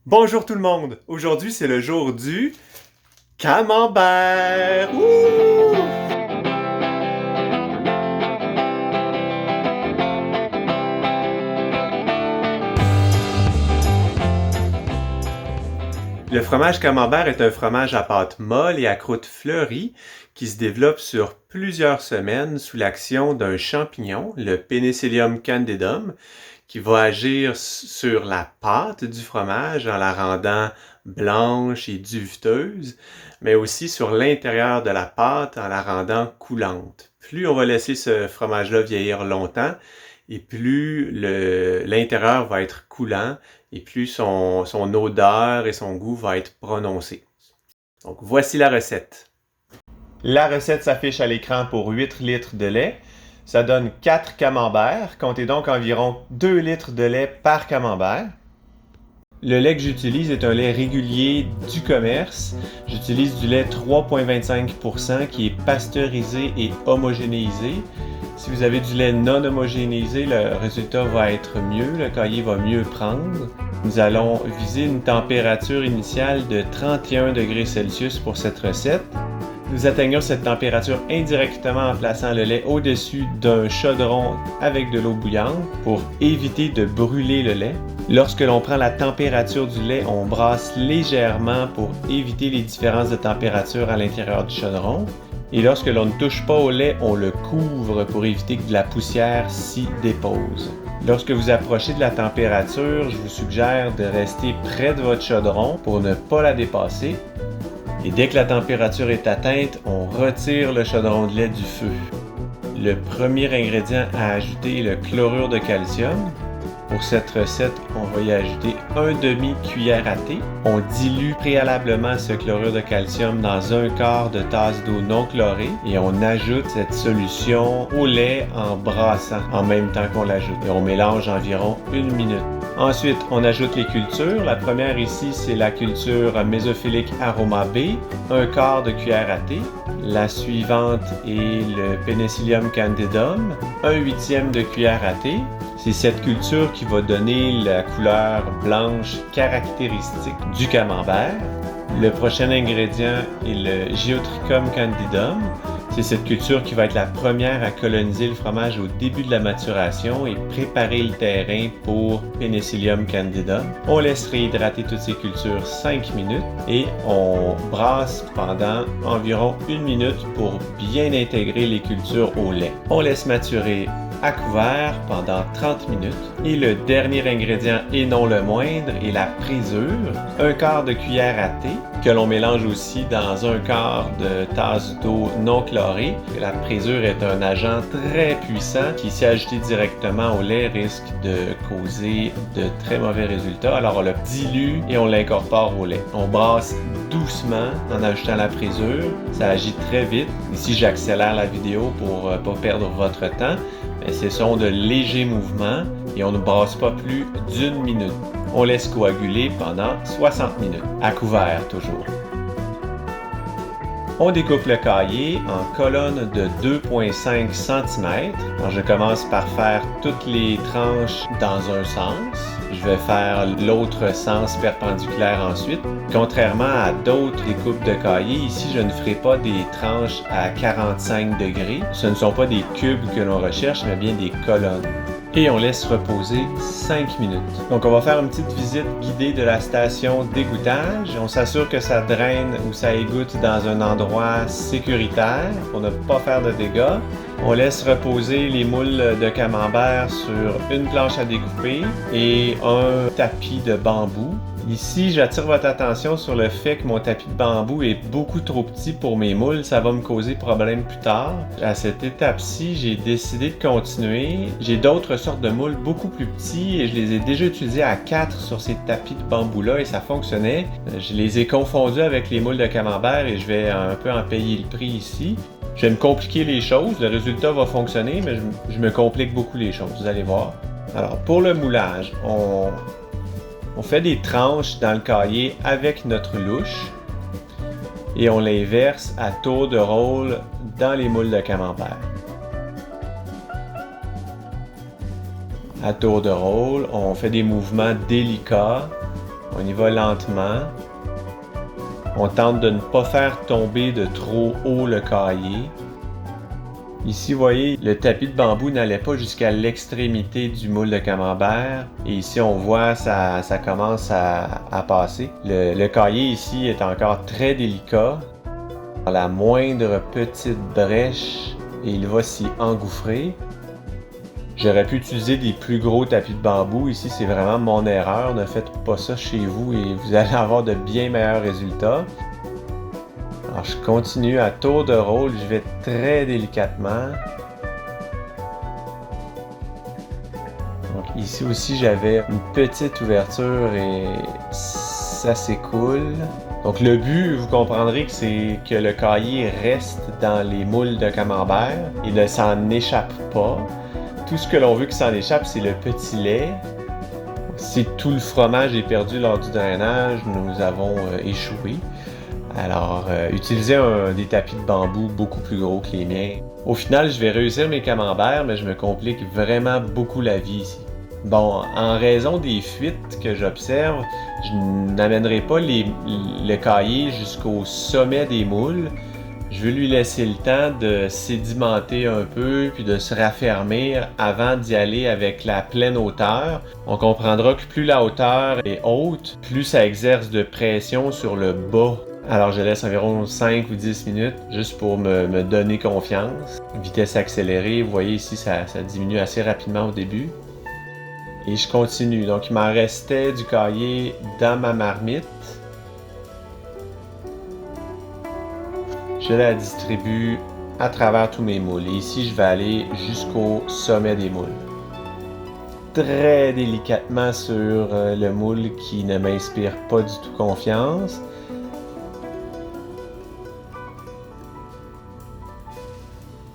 Bonjour tout le monde! Aujourd'hui, c'est le jour du camembert! Wouh! Le fromage camembert est un fromage à pâte molle et à croûte fleurie qui se développe sur plusieurs semaines sous l'action d'un champignon, le Penicillium candidum, qui va agir sur la pâte du fromage en la rendant blanche et duveteuse, mais aussi sur l'intérieur de la pâte en la rendant coulante. Plus on va laisser ce fromage-là vieillir longtemps, et plus l'intérieur va être coulant, et plus son odeur et son goût va être prononcé. Donc voici la recette. La recette s'affiche à l'écran pour 8 litres de lait. Ça donne 4 camemberts, comptez donc environ 2 litres de lait par camembert. Le lait que j'utilise est un lait régulier du commerce. J'utilise du lait 3,25% qui est pasteurisé et homogénéisé. Si vous avez du lait non homogénéisé, le résultat va être mieux, le caillé va mieux prendre. Nous allons viser une température initiale de 31 degrés Celsius pour cette recette. Nous atteignons cette température indirectement en plaçant le lait au-dessus d'un chaudron avec de l'eau bouillante pour éviter de brûler le lait. Lorsque l'on prend la température du lait, on brasse légèrement pour éviter les différences de température à l'intérieur du chaudron. Et lorsque l'on ne touche pas au lait, on le couvre pour éviter que de la poussière s'y dépose. Lorsque vous approchez de la température, je vous suggère de rester près de votre chaudron pour ne pas la dépasser. Et dès que la température est atteinte, on retire le chaudron de lait du feu. Le premier ingrédient à ajouter est le chlorure de calcium. Pour cette recette, on va y ajouter un demi-cuillère à thé. On dilue préalablement ce chlorure de calcium dans un quart de tasse d'eau non chlorée et on ajoute cette solution au lait en brassant en même temps qu'on l'ajoute. Et on mélange environ 1 minute. Ensuite, on ajoute les cultures. La première ici, c'est la culture mésophilique aroma B, un quart de cuillère à thé. La suivante est le Penicillium candidum, 1/8 de cuillère à thé. C'est cette culture qui va donner la couleur blanche caractéristique du camembert. Le prochain ingrédient est le Geotrichum candidum. C'est cette culture qui va être la première à coloniser le fromage au début de la maturation et préparer le terrain pour Penicillium candidum. On laisse réhydrater toutes ces cultures 5 minutes et on brasse pendant environ 1 minute pour bien intégrer les cultures au lait. On laisse maturer à couvert pendant 30 minutes. Et le dernier ingrédient, et non le moindre, est la présure. Un quart de cuillère à thé que l'on mélange aussi dans un quart de tasse d'eau non chlorée. La présure est un agent très puissant qui, si ajouté directement au lait, risque de causer de très mauvais résultats. Alors on le dilue et on l'incorpore au lait. On brasse doucement en ajoutant la présure. Ça agit très vite. Ici, j'accélère la vidéo pour ne pas perdre votre temps. Mais ce sont de légers mouvements et on ne brasse pas plus d'1 minute. On laisse coaguler pendant 60 minutes, à couvert toujours. On découpe le caillé en colonnes de 2,5 cm. Alors je commence par faire toutes les tranches dans un sens. Je vais faire l'autre sens perpendiculaire ensuite. Contrairement à d'autres découpes de caillé, ici je ne ferai pas des tranches à 45 degrés. Ce ne sont pas des cubes que l'on recherche, mais bien des colonnes. Et on laisse reposer 5 minutes. Donc on va faire une petite visite guidée de la station d'égouttage. On s'assure que ça draine ou ça égoutte dans un endroit sécuritaire pour ne pas faire de dégâts. On laisse reposer les moules de camembert sur une planche à découper et un tapis de bambou. Ici, j'attire votre attention sur le fait que mon tapis de bambou est beaucoup trop petit pour mes moules. Ça va me causer problème plus tard. À cette étape-ci, j'ai décidé de continuer. J'ai d'autres sortes de moules beaucoup plus petits et je les ai déjà utilisés à 4 sur ces tapis de bambou-là et ça fonctionnait. Je les ai confondus avec les moules de camembert et je vais un peu en payer le prix ici. Je vais me compliquer les choses. Le résultat va fonctionner, mais je me complique beaucoup les choses. Vous allez voir. Alors, pour le moulage, on fait des tranches dans le caillé avec notre louche et on les verse à tour de rôle dans les moules de camembert. À tour de rôle, on fait des mouvements délicats On y va lentement. On tente de ne pas faire tomber de trop haut le cahier. Ici, vous voyez, le tapis de bambou n'allait pas jusqu'à l'extrémité du moule de camembert. Et ici, on voit ça commence à passer. Le cahier ici est encore très délicat. À la moindre petite brèche, et il va s'y engouffrer. J'aurais pu utiliser des plus gros tapis de bambou. Ici, c'est vraiment mon erreur. Ne faites pas ça chez vous et vous allez avoir de bien meilleurs résultats. Alors, je continue à tour de rôle. Je vais très délicatement. Donc, ici aussi, j'avais une petite ouverture et ça s'écoule. Donc, le but, vous comprendrez que c'est que le cahier reste dans les moules de camembert. Il ne s'en échappe pas. Tout ce que l'on veut qu'il s'en échappe, c'est le petit lait. Si tout le fromage est perdu lors du drainage, nous avons échoué. Alors, utilisez des tapis de bambou beaucoup plus gros que les miens. Au final, je vais réussir mes camemberts, mais je me complique vraiment beaucoup la vie ici. Bon, en raison des fuites que j'observe, je n'amènerai pas le cahier jusqu'au sommet des moules. Je veux lui laisser le temps de sédimenter un peu puis de se raffermir avant d'y aller avec la pleine hauteur. On comprendra que plus la hauteur est haute, plus ça exerce de pression sur le bas. Alors je laisse environ 5 ou 10 minutes juste pour me donner confiance. Vitesse accélérée, vous voyez ici ça diminue assez rapidement au début. Et je continue. Donc il m'en restait du cahier dans ma marmite. Je la distribue à travers tous mes moules. Et ici, je vais aller jusqu'au sommet des moules. Très délicatement sur le moule qui ne m'inspire pas du tout confiance.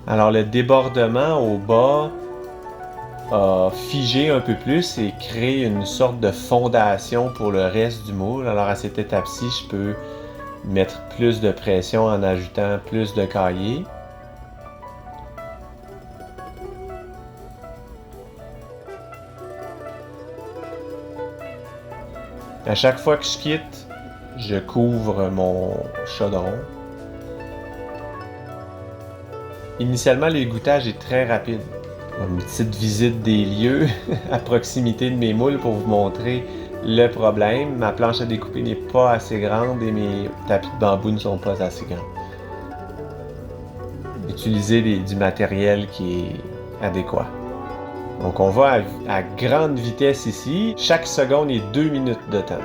Alors, le débordement au bas a figé un peu plus et créé une sorte de fondation pour le reste du moule. Alors, à cette étape-ci, je peux mettre plus de pression en ajoutant plus de cahier. À chaque fois que je quitte, je couvre mon chaudron. Initialement, l'égouttage est très rapide. Une petite visite des lieux à proximité de mes moules pour vous montrer le problème. Ma planche à découper n'est pas assez grande et mes tapis de bambou ne sont pas assez grands. Utilisez du matériel qui est adéquat. Donc on va à grande vitesse ici. Chaque seconde est 2 minutes de temps.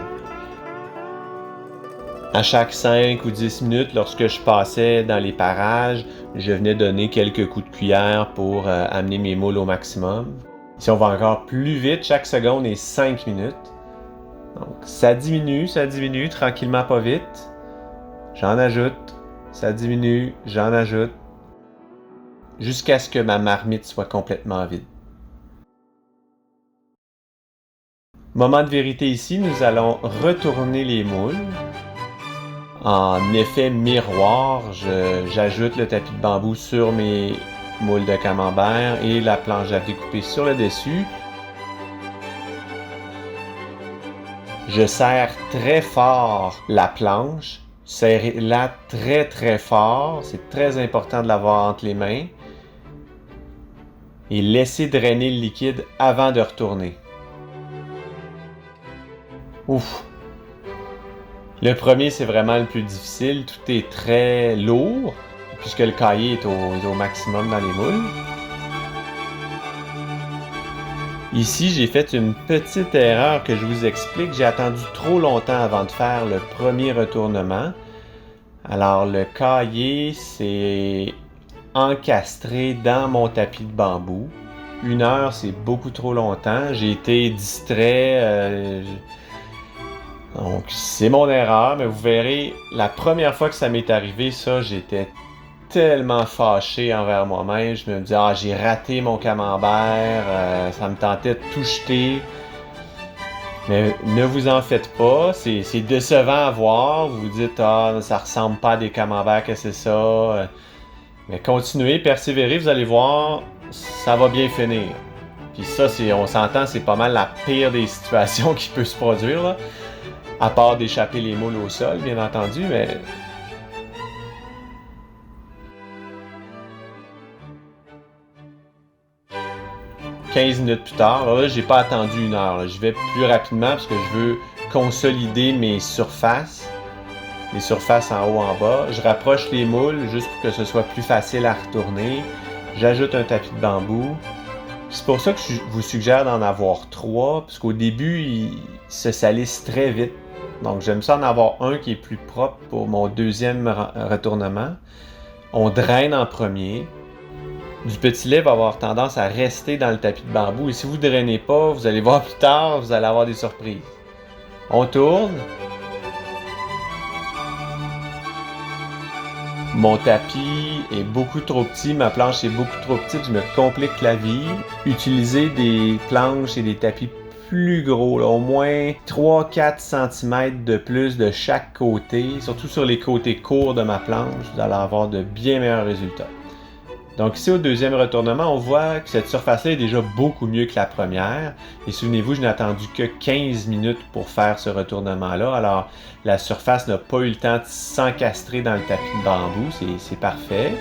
À chaque 5 ou 10 minutes, lorsque je passais dans les parages, je venais donner quelques coups de cuillère pour amener mes moules au maximum. Ici, on va encore plus vite. Chaque seconde est 5 minutes. Donc, ça diminue tranquillement, pas vite. J'en ajoute, ça diminue, j'en ajoute, jusqu'à ce que ma marmite soit complètement vide. Moment de vérité ici, nous allons retourner les moules. En effet miroir, j'ajoute le tapis de bambou sur mes moules de camembert et la planche à découper sur le dessus. Je serre très fort la planche, serrez-la très très fort, c'est très important de l'avoir entre les mains. Et laissez drainer le liquide avant de retourner. Ouf! Le premier, c'est vraiment le plus difficile. Tout est très lourd, puisque le cahier est au maximum dans les moules. Ici, j'ai fait une petite erreur que je vous explique. J'ai attendu trop longtemps avant de faire le premier retournement. Alors, le cahier s'est encastré dans mon tapis de bambou. 1 heure, c'est beaucoup trop longtemps. J'ai été distrait. Donc, c'est mon erreur, mais vous verrez, la première fois que ça m'est arrivé, ça, j'étais tellement fâché envers moi-même. Je me disais, j'ai raté mon camembert, ça me tentait de tout jeter. Mais ne vous en faites pas, c'est décevant à voir. Vous vous dites, ça ressemble pas à des camemberts, que c'est ça. Mais continuez, persévérez, vous allez voir, ça va bien finir. Puis ça, on s'entend, c'est pas mal la pire des situations qui peut se produire, là. À part d'échapper les moules au sol, bien entendu, mais... 15 minutes plus tard, là, j'ai pas attendu 1 heure. Là. Je vais plus rapidement parce que je veux consolider mes surfaces. Les surfaces en haut, en bas. Je rapproche les moules juste pour que ce soit plus facile à retourner. J'ajoute un tapis de bambou. C'est pour ça que je vous suggère d'en avoir 3, parce qu'au début, ils se salissent très vite. Donc j'aime ça en avoir un qui est plus propre pour mon deuxième retournement. On draine en premier. Du petit lait va avoir tendance à rester dans le tapis de bambou. Et si vous ne drainez pas, vous allez voir plus tard, vous allez avoir des surprises. On tourne. Mon tapis est beaucoup trop petit, ma planche est beaucoup trop petite, je me complique la vie. Utilisez des planches et des tapis plus gros, là, au moins 3-4 cm de plus de chaque côté, surtout sur les côtés courts de ma planche, vous allez avoir de bien meilleurs résultats. Donc ici, au deuxième retournement, on voit que cette surface-là est déjà beaucoup mieux que la première. Et souvenez-vous, je n'ai attendu que 15 minutes pour faire ce retournement-là. Alors, la surface n'a pas eu le temps de s'encastrer dans le tapis de bambou. C'est parfait.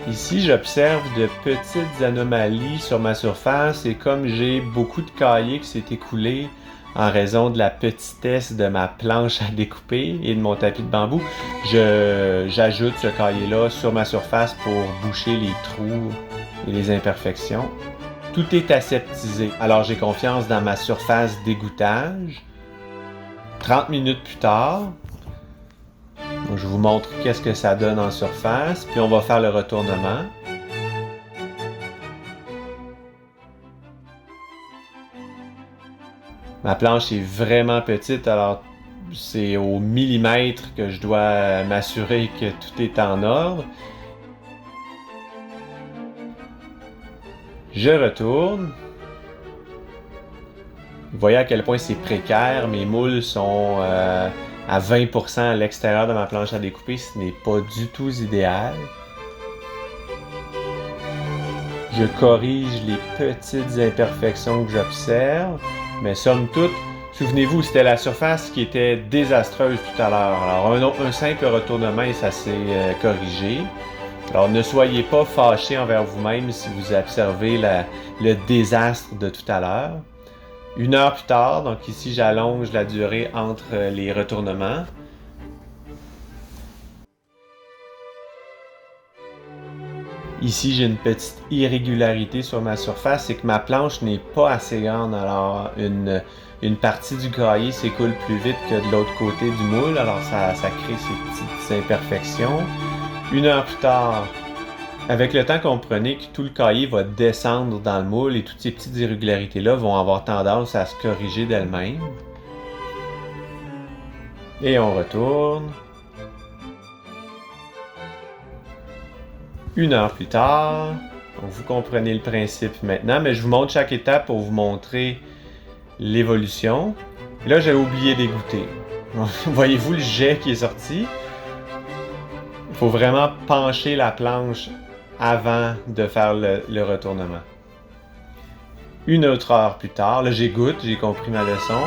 Ici, j'observe de petites anomalies sur ma surface. Et comme j'ai beaucoup de caillé qui s'est écoulé en raison de la petitesse de ma planche à découper et de mon tapis de bambou, j'ajoute ce caillé-là sur ma surface pour boucher les trous et les imperfections. Tout est aseptisé, alors j'ai confiance dans ma surface d'égouttage. 30 minutes plus tard, je vous montre qu'est-ce que ça donne en surface, puis on va faire le retournement. Ma planche est vraiment petite, alors c'est au millimètre que je dois m'assurer que tout est en ordre. Je retourne. Vous voyez à quel point c'est précaire. Mes moules sont à 20% à l'extérieur de ma planche à découper. Ce n'est pas du tout idéal. Je corrige les petites imperfections que j'observe. Mais somme toute, souvenez-vous, c'était la surface qui était désastreuse tout à l'heure. Alors un simple retournement et ça s'est corrigé. Alors ne soyez pas fâchés envers vous-même si vous observez le désastre de tout à l'heure. 1 heure plus tard, donc ici j'allonge la durée entre les retournements. Ici, j'ai une petite irrégularité sur ma surface, c'est que ma planche n'est pas assez grande. Alors, une partie du cahier s'écoule plus vite que de l'autre côté du moule. Alors, ça crée ces petites imperfections. 1 heure plus tard, avec le temps, comprenez que tout le cahier va descendre dans le moule et toutes ces petites irrégularités-là vont avoir tendance à se corriger d'elles-mêmes. Et on retourne. 1 heure plus tard, donc vous comprenez le principe maintenant, mais je vous montre chaque étape pour vous montrer l'évolution. Là, j'ai oublié d'égoutter. Voyez-vous le jet qui est sorti? Il faut vraiment pencher la planche avant de faire le retournement. 1 autre heure plus tard, là j'égoutte, j'ai compris ma leçon.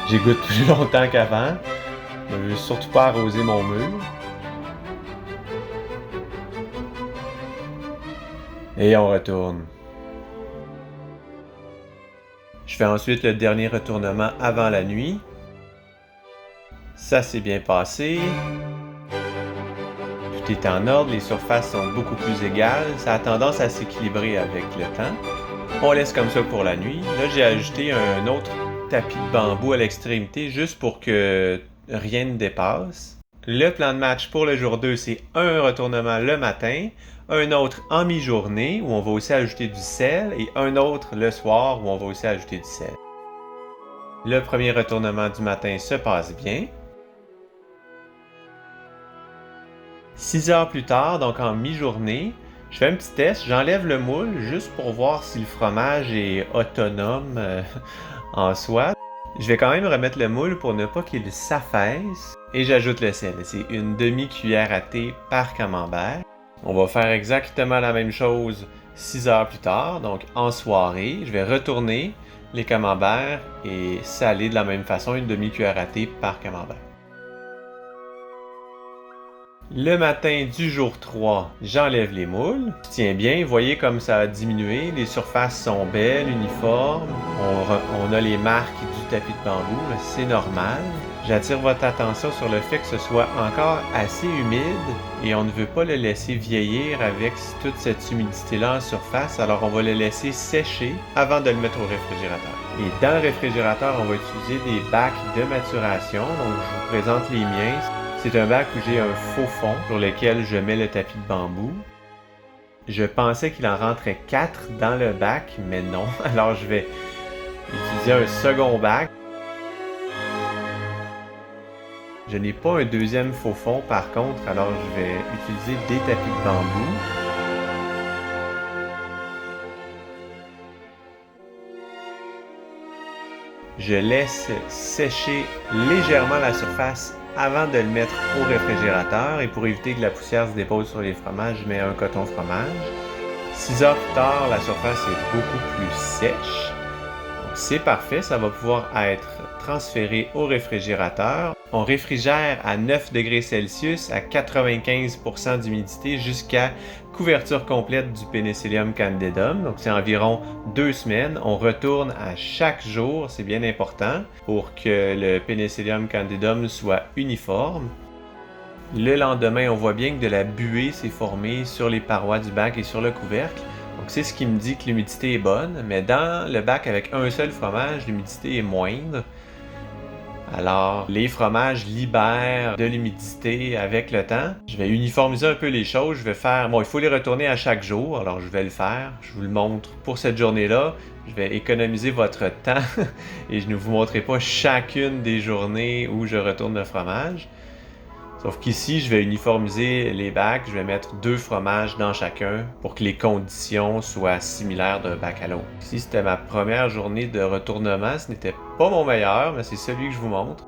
J'égoutte plus longtemps qu'avant. Je ne veux surtout pas arroser mon mur. Et on retourne. Je fais ensuite le dernier retournement avant la nuit. Ça s'est bien passé. Tout est en ordre, les surfaces sont beaucoup plus égales. Ça a tendance à s'équilibrer avec le temps. On laisse comme ça pour la nuit. Là, j'ai ajouté un autre tapis de bambou à l'extrémité juste pour que rien ne dépasse. Le plan de match pour le jour 2, c'est un retournement le matin, un autre en mi-journée où on va aussi ajouter du sel et un autre le soir où on va aussi ajouter du sel. Le premier retournement du matin se passe bien. 6 heures plus tard, donc en mi-journée, je fais un petit test, j'enlève le moule juste pour voir si le fromage est autonome en soi. Je vais quand même remettre le moule pour ne pas qu'il s'affaisse et j'ajoute le sel. C'est une demi-cuillère à thé par camembert. On va faire exactement la même chose 6 heures plus tard, donc en soirée. Je vais retourner, les camemberts et saler de la même façon, une demi-cuillère à thé par camembert. Le matin du jour 3, j'enlève les moules. Je tiens bien, vous voyez comme ça a diminué. Les surfaces sont belles, uniformes. On a les marques du tapis de bambou, c'est normal. J'attire votre attention sur le fait que ce soit encore assez humide et on ne veut pas le laisser vieillir avec toute cette humidité-là en surface. Alors on va le laisser sécher avant de le mettre au réfrigérateur. Et dans le réfrigérateur, on va utiliser des bacs de maturation. Donc je vous présente les miens. C'est un bac où j'ai un faux fond sur lequel je mets le tapis de bambou. Je pensais qu'il en rentrait 4 dans le bac, mais non. Alors je vais utiliser un second bac. Je n'ai pas un deuxième faux fond par contre, alors je vais utiliser des tapis de bambou. Je laisse sécher légèrement la surface avant de le mettre au réfrigérateur et pour éviter que la poussière se dépose sur les fromages, je mets un coton fromage. 6 heures plus tard, la surface est beaucoup plus sèche. C'est parfait, ça va pouvoir être transféré au réfrigérateur. On réfrigère à 9 degrés Celsius à 95% d'humidité jusqu'à couverture complète du Penicillium candidum. Donc c'est environ 2 semaines. On retourne à chaque jour, c'est bien important, pour que le Penicillium candidum soit uniforme. Le lendemain, on voit bien que de la buée s'est formée sur les parois du bac et sur le couvercle. Donc c'est ce qui me dit que l'humidité est bonne, mais dans le bac avec un seul fromage, l'humidité est moindre. Alors les fromages libèrent de l'humidité avec le temps. Je vais uniformiser un peu les choses, je vais faire... Bon, il faut les retourner à chaque jour, alors je vais le faire. Je vous le montre pour cette journée-là. Je vais économiser votre temps et je ne vous montrerai pas chacune des journées où je retourne le fromage. Sauf qu'ici, je vais uniformiser les bacs, je vais mettre 2 fromages dans chacun pour que les conditions soient similaires d'un bac à l'autre. Ici, c'était ma première journée de retournement, ce n'était pas mon meilleur, mais c'est celui que je vous montre.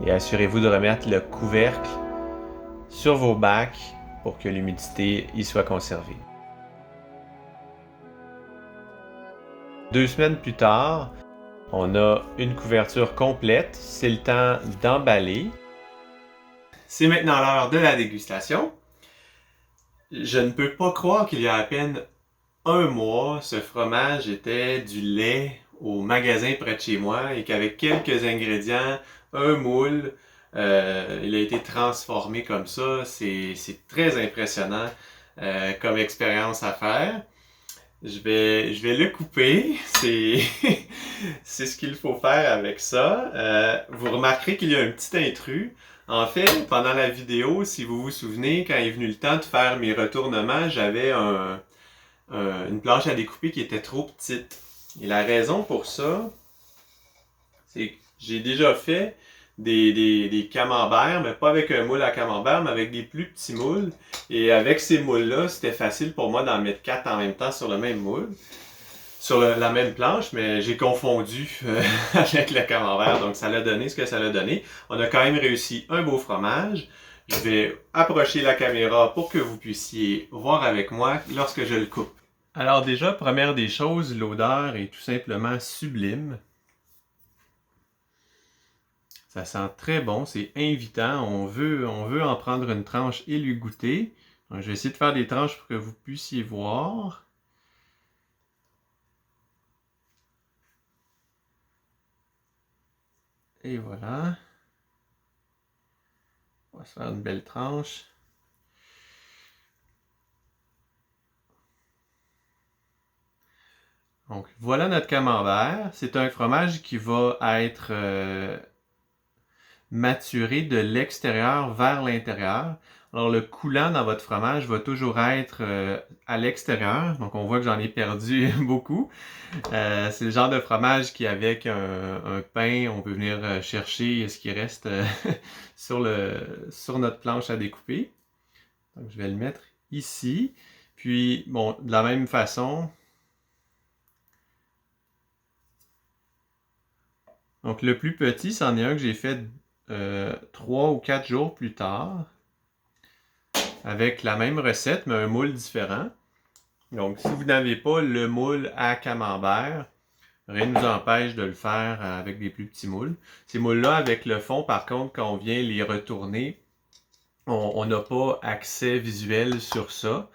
Et assurez-vous de remettre le couvercle sur vos bacs pour que l'humidité y soit conservée. 2 semaines plus tard, on a une couverture complète. C'est le temps d'emballer. C'est maintenant l'heure de la dégustation. Je ne peux pas croire qu'il y a à peine un mois, ce fromage était du lait au magasin près de chez moi et qu'avec quelques ingrédients, un moule, il a été transformé comme ça. C'est très impressionnant comme expérience à faire. Je vais le couper. C'est ce qu'il faut faire avec ça. Vous remarquerez qu'il y a un petit intrus. En fait, pendant la vidéo, si vous vous souvenez, quand est venu le temps de faire mes retournements, j'avais une planche à découper qui était trop petite. Et la raison pour ça, c'est que j'ai déjà fait des camemberts, mais pas avec un moule à camembert, mais avec des plus petits moules. Et avec ces moules-là, c'était facile pour moi d'en mettre 4 en même temps sur le même moule, sur la même planche, mais j'ai confondu avec le camembert, donc ça l'a donné ce que ça l'a donné. On a quand même réussi un beau fromage. Je vais approcher la caméra pour que vous puissiez voir avec moi lorsque je le coupe. Alors déjà, première des choses, l'odeur est tout simplement sublime. Ça sent très bon, c'est invitant. On veut en prendre une tranche et lui goûter. Donc, je vais essayer de faire des tranches pour que vous puissiez voir. Et voilà. On va se faire une belle tranche. Donc voilà notre camembert. C'est un fromage qui va être maturé de l'extérieur vers l'intérieur. Alors le coulant dans votre fromage va toujours être à l'extérieur. Donc on voit que j'en ai perdu beaucoup. C'est le genre de fromage qui avec un pain, on peut venir chercher ce qui reste sur notre planche à découper. Donc je vais le mettre ici. Puis bon, de la même façon, Donc le plus petit, c'en est un que j'ai fait 3 ou 4 jours plus tard, avec la même recette, mais un moule différent. Donc si vous n'avez pas le moule à camembert, rien ne nous empêche de le faire avec des plus petits moules. Ces moules-là, avec le fond, par contre, quand on vient les retourner, on n'a pas accès visuel sur ça.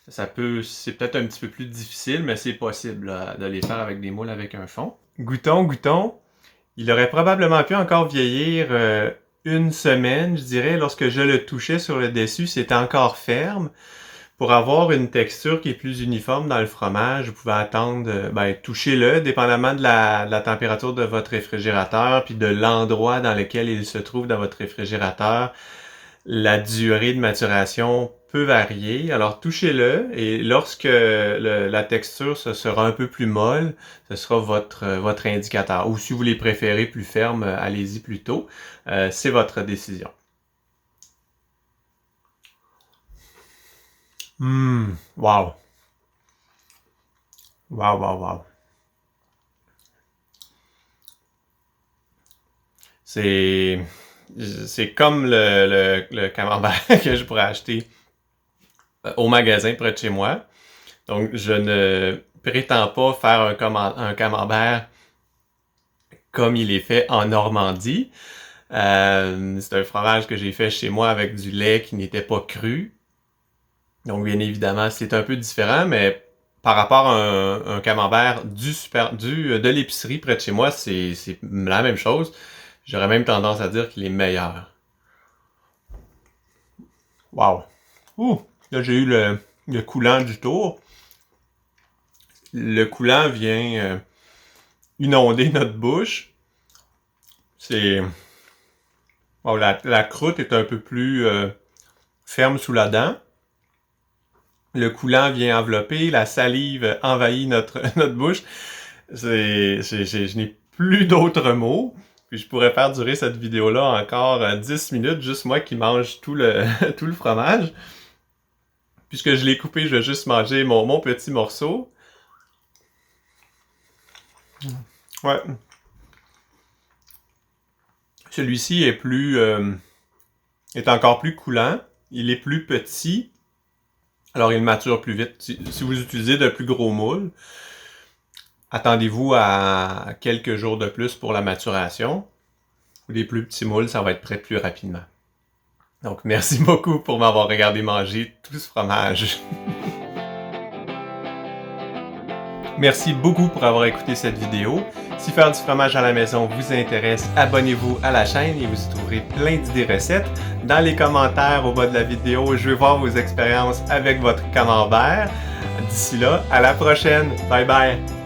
C'est peut-être un petit peu plus difficile, mais c'est possible là, de les faire avec des moules avec un fond. Goûtons. Il aurait probablement pu encore vieillir une semaine, je dirais. Lorsque je le touchais sur le dessus, c'était encore ferme. Pour avoir une texture qui est plus uniforme dans le fromage, vous pouvez attendre, touchez-le, dépendamment de la température de votre réfrigérateur, puis de l'endroit dans lequel il se trouve dans votre réfrigérateur. La durée de maturation peut varier. Alors touchez-le et lorsque la texture ce sera un peu plus molle, ce sera votre indicateur. Ou si vous les préférez plus fermes, allez-y plus tôt. C'est votre décision. Wow. Wow. C'est comme le camembert que je pourrais acheter au magasin près de chez moi. Donc, je ne prétends pas faire un camembert comme il est fait en Normandie. C'est un fromage que j'ai fait chez moi avec du lait qui n'était pas cru. Donc, bien évidemment, c'est un peu différent, mais par rapport à un camembert de l'épicerie près de chez moi, c'est la même chose. J'aurais même tendance à dire qu'il est meilleur. Wow! Ouh! Là, j'ai eu le coulant du tour. Le coulant vient inonder notre bouche. Bon, la croûte est un peu plus ferme sous la dent. Le coulant vient envelopper, la salive envahit notre bouche. Je n'ai plus d'autres mots. Puis je pourrais faire durer cette vidéo-là encore 10 minutes, juste moi qui mange tout le fromage. Puisque je l'ai coupé, je vais juste manger mon petit morceau. Ouais. Celui-ci est encore plus coulant. Il est plus petit. Alors il mature plus vite. Si vous utilisez de plus gros moules, attendez-vous à quelques jours de plus pour la maturation. Les plus petits moules, ça va être prêt plus rapidement. Donc merci beaucoup pour m'avoir regardé manger tout ce fromage. Merci beaucoup pour avoir écouté cette vidéo. Si faire du fromage à la maison vous intéresse, abonnez-vous à la chaîne et vous y trouverez plein d'idées recettes. Dans les commentaires au bas de la vidéo, je veux voir vos expériences avec votre camembert. D'ici là, à la prochaine. Bye bye!